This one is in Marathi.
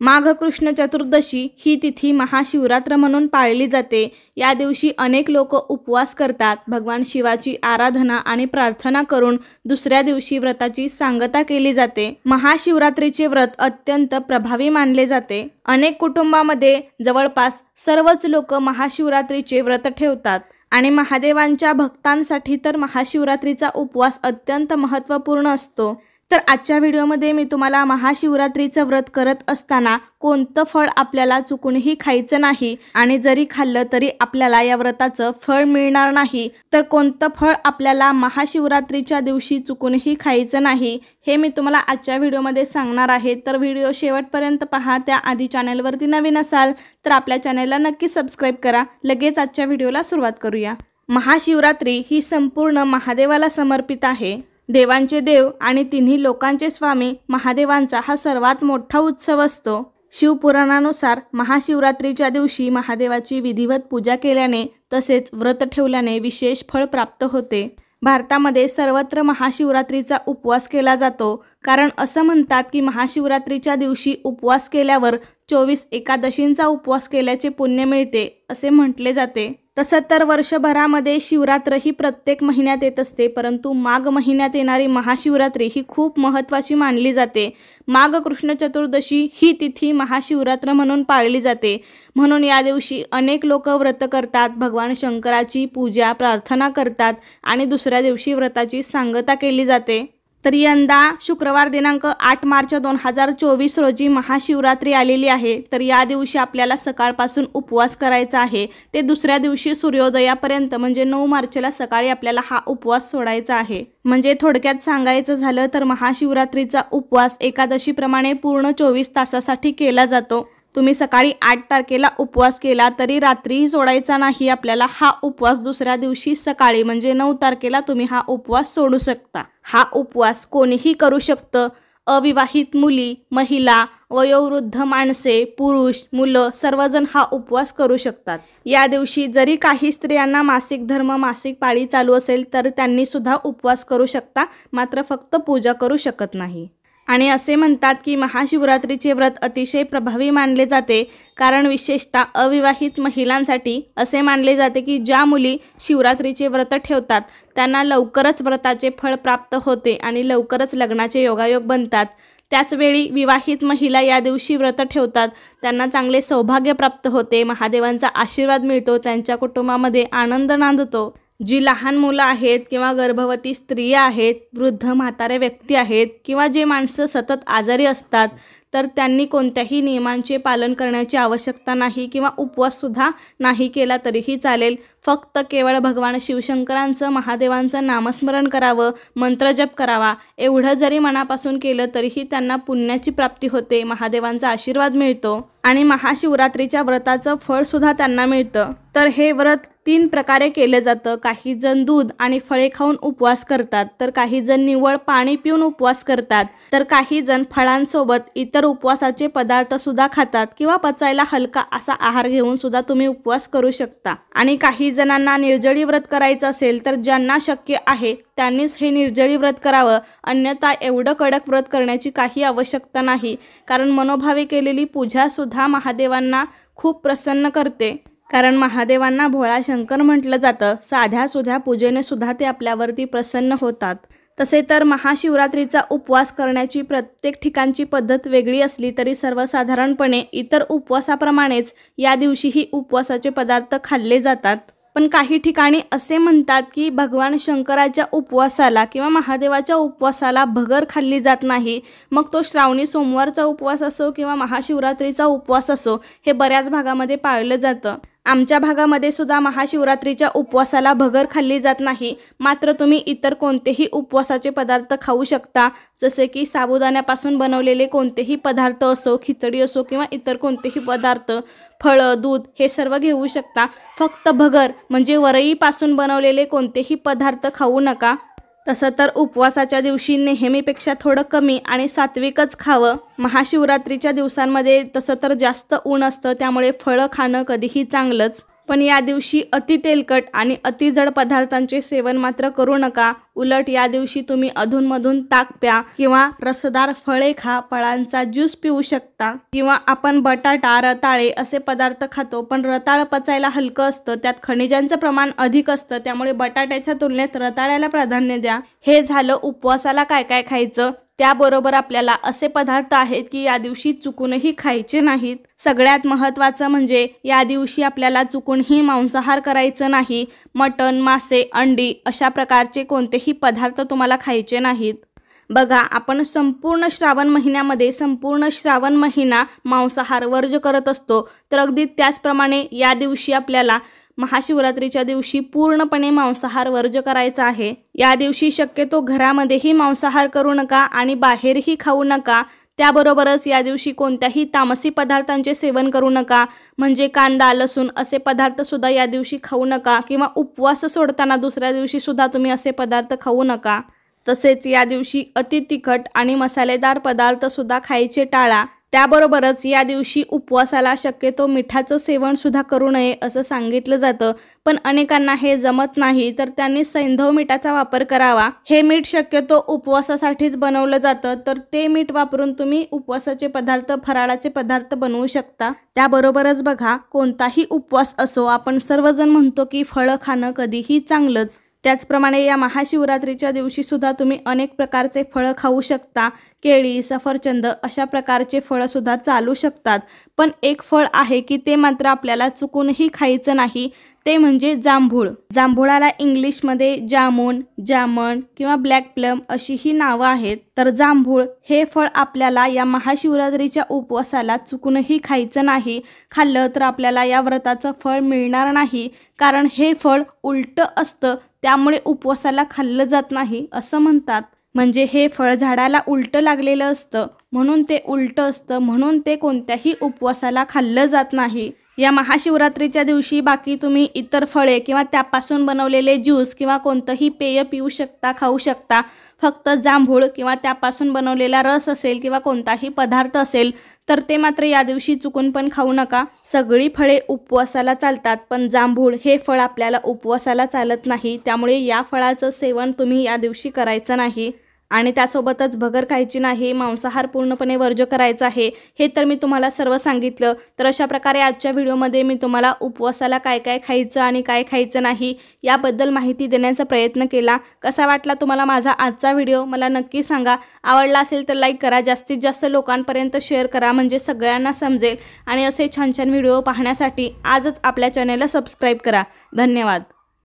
माघ कृष्ण चतुर्दशी ही तिथी महाशिवरात्र म्हणून पाळली जाते। या दिवशी अनेक लोक उपवास करतात, भगवान शिवाची आराधना आणि प्रार्थना करून दुसऱ्या दिवशी व्रताची सांगता केली जाते। महाशिवरात्रीचे व्रत अत्यंत प्रभावी मानले जाते। अनेक कुटुंबामध्ये जवळपास सर्वच लोक महाशिवरात्रीचे व्रत ठेवतात आणि महादेवांच्या भक्तांसाठी तर महाशिवरात्रीचा उपवास अत्यंत महत्त्वपूर्ण असतो। तर आजच्या व्हिडिओमध्ये मी तुम्हाला महाशिवरात्रीचं व्रत करत असताना कोणतं फळ आपल्याला चुकूनही खायचं नाही आणि जरी खाल्लं तरी आपल्याला या व्रताचं फळ मिळणार नाही, तर कोणतं फळ आपल्याला महाशिवरात्रीच्या दिवशी चुकूनही खायचं नाही हे मी तुम्हाला आजच्या व्हिडिओमध्ये सांगणार आहे। तर व्हिडिओ शेवटपर्यंत पहा। त्याआधी चॅनलवरती नवीन असाल तर आपल्या चॅनलला नक्की सबस्क्राईब करा। लगेच आजच्या व्हिडिओला सुरुवात करूया। महाशिवरात्री ही संपूर्ण महादेवाला समर्पित आहे। देवांचे देव आणि तिन्ही लोकांचे स्वामी महादेवांचा हा सर्वात मोठा उत्सव असतो। शिवपुराणानुसार महाशिवरात्रीच्या दिवशी महादेवाची विधिवत पूजा केल्याने तसेच व्रत ठेवल्याने विशेष फळ प्राप्त होते। भारतामध्ये सर्वत्र महाशिवरात्रीचा उपवास केला जातो, कारण असं म्हणतात की महाशिवरात्रीच्या दिवशी उपवास केल्यावर 24 एकादशींचा उपवास केल्याचे पुण्य मिळते असे म्हटले जाते। तसं तर वर्षभरामध्ये शिवरात्र ही प्रत्येक महिन्यात येत असते, परंतु माघ महिन्यात येणारी महाशिवरात्री ही खूप महत्त्वाची मानली जाते। माघ कृष्ण चतुर्दशी ही तिथी महाशिवरात्र म्हणून पाळली जाते, म्हणून या दिवशी अनेक लोक व्रत करतात, भगवान शंकराची पूजा प्रार्थना करतात आणि दुसऱ्या दिवशी व्रताची सांगता केली जाते। तर यंदा शुक्रवार दिनांक 8 मार्च 2024 रोजी महाशिवरात्री आलेली आहे। तर या दिवशी आपल्याला सकाळपासून उपवास करायचा आहे, ते दुसऱ्या दिवशी सूर्योदयापर्यंत म्हणजे 9 मार्चला सकाळी आपल्याला हा उपवास सोडायचा आहे। म्हणजे थोडक्यात सांगायचं झालं तर महाशिवरात्रीचा उपवास एकादशीप्रमाणे पूर्ण 24 तासासाठी केला जातो। तुम्ही सकाळी 8 तारखेला उपवास केला तरी रात्रीही सोडायचा नाही, आपल्याला हा उपवास दुसऱ्या दिवशी सकाळी म्हणजे 9 तारखेला तुम्ही हा उपवास सोडू शकता। हा उपवास कोणीही करू शकतं, अविवाहित मुली, महिला, वयोवृद्ध माणसे, पुरुष, मुलं सर्वजण हा उपवास करू शकतात। या दिवशी जरी काही स्त्रियांना मासिक धर्म मासिक पाळी चालू असेल तर त्यांनी सुद्धा उपवास करू शकता, मात्र फक्त पूजा करू शकत नाही। आणि असे म्हणतात की महाशिवरात्रीचे व्रत अतिशय प्रभावी मानले जाते, कारण विशेषतः अविवाहित महिलांसाठी असे मानले जाते की ज्या मुली शिवरात्रीचे व्रत ठेवतात त्यांना लवकरच व्रताचे फळ प्राप्त होते आणि लवकरच लग्नाचे योगायोग बनतात। त्याचवेळी विवाहित महिला या दिवशी व्रत ठेवतात, त्यांना चांगले सौभाग्य प्राप्त होते, महादेवांचा आशीर्वाद मिळतो, त्यांच्या कुटुंबामध्ये आनंद नांदतो। जी लहान मुलं आहेत किंवा गर्भवती स्त्रिया आहेत, वृद्ध म्हातारे व्यक्ती आहेत किंवा जे माणसं सतत आजारी असतात तर त्यांनी कोणत्याही नियमांचे पालन करण्याची आवश्यकता नाही किंवा उपवाससुद्धा नाही केला तरीही चालेल। फक्त केवळ भगवान शिवशंकरांचं महादेवांचं नामस्मरण करावं, मंत्रजप करावा, एवढं जरी मनापासून केलं तरीही त्यांना पुण्याची प्राप्ती होते, महादेवांचा आशीर्वाद मिळतो आणि महाशिवरात्रीच्या व्रताचं फळसुद्धा त्यांना मिळतं। तर हे व्रत 3 प्रकारे केलं जातं। काही जण दूध आणि फळे खाऊन उपवास करतात, तर काही जण निव्वळ पाणी पिऊन उपवास करतात, तर काही जण फळांसोबत इतर उपवासाचे पदार्थ सुद्धा खातात किंवा पचायला हलका असा आहार घेऊन सुद्धा तुम्ही उपवास करू शकता। आणि काही जणांना निर्जळी व्रत करायचं असेल तर ज्यांना शक्य आहे त्यांनीच हे निर्जळी व्रत करावं, अन्यथा एवढं कडक व्रत करण्याची काही आवश्यकता नाही, कारण मनोभावे केलेली पूजा सुद्धा महादेवांना खूप प्रसन्न करते। कारण महादेवांना भोळा शंकर म्हटलं जातं, साध्या सुध्या पूजेने सुद्धा ते आपल्यावरती प्रसन्न होतात। तसे तर महाशिवरात्रीचा उपवास करण्याची प्रत्येक ठिकाणची पद्धत वेगळी असली तरी सर्वसाधारणपणे इतर उपवासाप्रमाणेच या दिवशीही उपवासाचे पदार्थ खाल्ले जातात। पण काही ठिकाणी असे म्हणतात की भगवान शंकराच्या उपवासाला किंवा महादेवाच्या उपवासाला भगर खाल्ली जात नाही, मग तो श्रावणी सोमवारचा उपवास असो किंवा महाशिवरात्रीचा उपवास असो, हे बऱ्याच भागामध्ये पाळलं जातं। आमच्या भागामध्ये सुद्धा महाशिवरात्रीच्या उपवासाला भगर खाल्ली जात नाही, मात्र तुम्ही इतर कोणतेही उपवासाचे पदार्थ खाऊ शकता, जसे की साबुदाण्यापासून बनवलेले कोणतेही पदार्थ असो, खिचडी असो किंवा इतर कोणतेही पदार्थ, फळं, दूध हे सर्व घेऊ शकता। फक्त भगर म्हणजे वरईपासून बनवलेले कोणतेही पदार्थ खाऊ नका। तसं तर उपवासाच्या दिवशी नेहमीपेक्षा थोडं कमी आणि सात्विकच खावं। महाशिवरात्रीच्या दिवसांमध्ये तसं तर जास्त ऊन असतं, त्यामुळे फळं खाणं कधीही चांगलंच। पण या दिवशी अति तेलकट आणि अति जड पदार्थांचे सेवन मात्र करू नका। उलट या दिवशी तुम्ही अधूनमधून ताक प्या किंवा रसदार फळे खा, फळांचा ज्यूस पिऊ शकता किंवा आपण बटाटा, रताळे असे पदार्थ खातो, पण रताळ पचायला हलकं असतं, त्यात खनिजांचं प्रमाण अधिक असतं, त्यामुळे बटाट्याच्या तुलनेत रताळ्याला प्राधान्य द्या। हे झालं उपवासाला काय काय खायचं। त्याबरोबर आपल्याला असे पदार्थ आहेत की या दिवशी चुकूनही खायचे नाहीत। सगळ्यात महत्त्वाचं म्हणजे या दिवशी आपल्याला चुकूनही मांसाहार करायचं नाही। मटण, मासे, अंडी अशा प्रकारचे कोणतेही पदार्थ तुम्हाला खायचे नाहीत। बघा, आपण संपूर्ण श्रावण महिना मांसाहार वर्ज करत असतो, तर अगदी त्याचप्रमाणे या दिवशी आपल्याला महाशिवरात्रीच्या दिवशी पूर्णपणे मांसाहार वर्ज करायचा आहे। या दिवशी शक्यतो घरामध्येही मांसाहार करू नका आणि बाहेरही खाऊ नका। त्याबरोबरच या दिवशी कोणत्याही तामसी पदार्थांचे सेवन करू नका, म्हणजे कांदा, लसूण असे पदार्थ सुद्धा या दिवशी खाऊ नका किंवा उपवास सोडताना दुसऱ्या दिवशी सुद्धा तुम्ही असे पदार्थ खाऊ नका। तसेच या दिवशी अति तिखट आणि मसालेदार पदार्थ सुद्धा खायचे टाळा। त्याबरोबरच या दिवशी उपवासाला शक्यतो मिठाचं सेवन सुद्धा करू नये असं सांगितलं जातं, पण अनेकांना हे जमत नाही, तर त्यांनी सैंधव मीठाचा वापर करावा। हे मीठ शक्यतो उपवासासाठीच बनवलं जातं, तर ते मीठ वापरून तुम्ही उपवासाचे पदार्थ, फराळाचे पदार्थ बनवू शकता। त्याबरोबरच बघा, कोणताही उपवास असो, आपण सर्वजण म्हणतो की फळं खाणं कधीही चांगलंच। त्याचप्रमाणे या महाशिवरात्रीच्या दिवशी सुद्धा तुम्ही अनेक प्रकारचे फळं खाऊ शकता। केळी, सफरचंद अशा प्रकारचे फळं सुद्धा चालू शकतात, पण एक फळ आहे की ते मात्र आपल्याला चुकूनही खायचं नाही, ते म्हणजे जांभूळ। जांभुळाला इंग्लिशमध्ये जामन किंवा ब्लॅक प्लम अशीही नावं आहेत। तर जांभूळ हे फळ आपल्याला या महाशिवरात्रीच्या उपवासाला चुकूनही खायचं नाही। खाल्लं तर आपल्याला या व्रताचं फळ मिळणार नाही, कारण हे फळ उलटं असतं, त्यामुळे उपवासाला खाल्लं जात नाही असं म्हणतात। म्हणजे हे फळ झाडाला उलटं लागलेलं असतं, म्हणून ते उलटं असतं, म्हणून ते कोणत्याही उपवासाला खाल्लं जात नाही। या महाशिवरात्रीच्या दिवशी बाकी तुम्ही इतर फळे किंवा त्यापासून बनवलेले ज्यूस किंवा कोणतंही पेय पिऊ शकता, खाऊ शकता। फक्त जांभूळ किंवा त्यापासून बनवलेला रस असेल किंवा कोणताही पदार्थ असेल तर ते मात्र या दिवशी चुकून पण खाऊ नका। सगळी फळे उपवासाला चालतात, पण जांभूळ हे फळ आपल्याला उपवासाला चालत नाही, त्यामुळे या फळाचं सेवन तुम्ही या दिवशी करायचं नाही। आणि त्यासोबतच भगर खायची नाही, मांसाहार पूर्णपणे वर्ज करायचा आहे, हे तर मी तुम्हाला सर्व सांगितलं। तर अशा प्रकारे आजच्या व्हिडिओमध्ये मी तुम्हाला उपवासाला काय काय खायचं आणि काय खायचं नाही याबद्दल माहिती देण्याचा प्रयत्न केला। कसा वाटला तुम्हाला माझा आजचा व्हिडिओ मला नक्की सांगा। आवडला असेल तर लाईक करा, जास्तीत जास्त लोकांपर्यंत शेअर करा, म्हणजे सगळ्यांना समजेल। आणि असे छान छान व्हिडिओ पाहण्यासाठी आजच आपल्या चॅनेलला सबस्क्राईब करा। धन्यवाद।